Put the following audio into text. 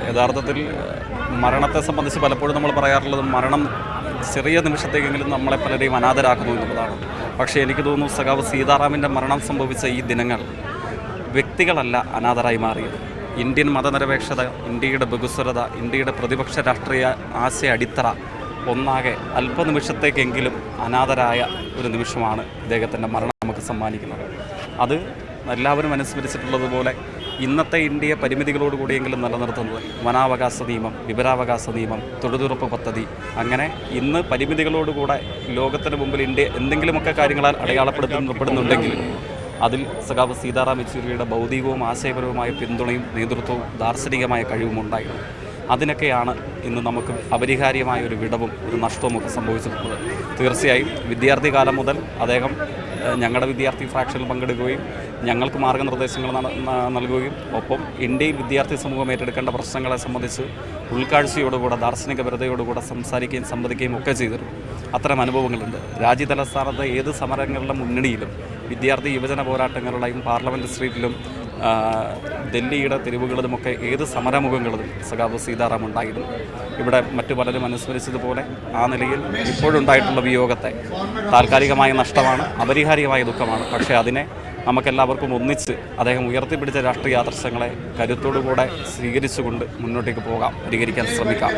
യഥാർത്ഥത്തിൽ മരണത്തെ സംബന്ധിച്ച് പലപ്പോഴും നമ്മൾ പറയാറുള്ളത് മരണം ചെറിയ നിമിഷത്തേക്കെങ്കിലും നമ്മളെ പലരെയും അനാഥരാക്കുന്നു എന്നുള്ളതാണ്. പക്ഷേ എനിക്ക് തോന്നുന്നു സഖാവ് സീതാറാമിൻ്റെ മരണം സംഭവിച്ച ഈ ദിനങ്ങൾ വ്യക്തികളല്ല അനാഥരായി മാറിയത്. ഇന്ത്യൻ മതനിരപേക്ഷത, ഇന്ത്യയുടെ ബഹുസ്വരത, ഇന്ത്യയുടെ പ്രതിപക്ഷ രാഷ്ട്രീയ ആശയ അടിത്തറ ഒന്നാകെ അല്പനിമിഷത്തേക്കെങ്കിലും അനാഥരായ ഒരു നിമിഷമാണ് ഇദ്ദേഹത്തിൻ്റെ മരണം നമുക്ക് സമ്മാനിക്കുന്നത്. അത് എല്ലാവരും അനുസ്മരിച്ചിട്ടുള്ളതുപോലെ ഇന്നത്തെ ഇന്ത്യയെ പരിമിതികളോടുകൂടിയെങ്കിലും നിലനിർത്തുന്നത് വനാവകാശ നിയമം, വിവരാവകാശ നിയമം, തൊഴിലുറപ്പ് പദ്ധതി, അങ്ങനെ ഇന്ന് പരിമിതികളോടുകൂടെ ലോകത്തിന് മുമ്പിൽ ഇന്ത്യ എന്തെങ്കിലുമൊക്കെ കാര്യങ്ങളാൽ അടയാളപ്പെടുത്തപ്പെടുന്നുണ്ടെങ്കിൽ അതിൽ സഖാവ് സീതാറാം യെച്ചൂരിയുടെ ഭൗതികവും ആശയപരവുമായ പിന്തുണയും നേതൃത്വവും ദാർശനികമായ കഴിവും ഉണ്ടായിരുന്നു. അതിനൊക്കെയാണ് ഇന്ന് നമുക്ക് അപരിഹാര്യമായ ഒരു വിടവും ഒരു നഷ്ടവുമൊക്കെ സംഭവിച്ചിട്ടുള്ളത്. തീർച്ചയായും വിദ്യാർത്ഥി കാലം മുതൽ അദ്ദേഹം ഞങ്ങളുടെ വിദ്യാർത്ഥി ഫ്രാക്ഷനിൽ പങ്കെടുക്കുകയും ഞങ്ങൾക്ക് മാർഗ്ഗനിർദ്ദേശങ്ങൾ നൽകുകയും ഒപ്പം ഇന്ത്യയിൽ വിദ്യാർത്ഥി സമൂഹം ഏറ്റെടുക്കേണ്ട പ്രശ്നങ്ങളെ സംബന്ധിച്ച് ഉൾക്കാഴ്ചയോടുകൂടെ ദാർശനികപരതയോടുകൂടെ സംസാരിക്കുകയും സംവദിക്കുകയും ഒക്കെ ചെയ്തിരുന്നു. അത്തരം അനുഭവങ്ങളുണ്ട്. രാജ്യതലസ്ഥാനത്ത് ഏത് സമരങ്ങളുടെ മുന്നണിയിലും വിദ്യാർത്ഥി യുവജന പോരാട്ടങ്ങളുടെയും പാർലമെൻറ്റ് സ്ട്രീറ്റിലും ഡൽഹിയുടെ തെരുവുകളിലുമൊക്കെ ഏത് സമരമുഖങ്ങളിലും സഖാവ് സീതാറാം ഉണ്ടായിരുന്നു. ഇവിടെ മറ്റു പലരും അനുസ്മരിച്ചതുപോലെ ആ നിലയിൽ ഇപ്പോഴുണ്ടായിട്ടുള്ള വിയോഗത്തെ താൽക്കാലികമായ നഷ്ടമാണ്, അപരിഹാര്യമായ ദുഃഖമാണ്. പക്ഷേ അതിനെ നമുക്കെല്ലാവർക്കും ഒന്നിച്ച് അദ്ദേഹം ഉയർത്തിപ്പിടിച്ച രാഷ്ട്രീയ ആദർശങ്ങളെ കരുത്തോടുകൂടെ സ്വീകരിച്ചുകൊണ്ട് മുന്നോട്ടേക്ക് പോകാം, പരിഹരിക്കാൻ ശ്രമിക്കാം.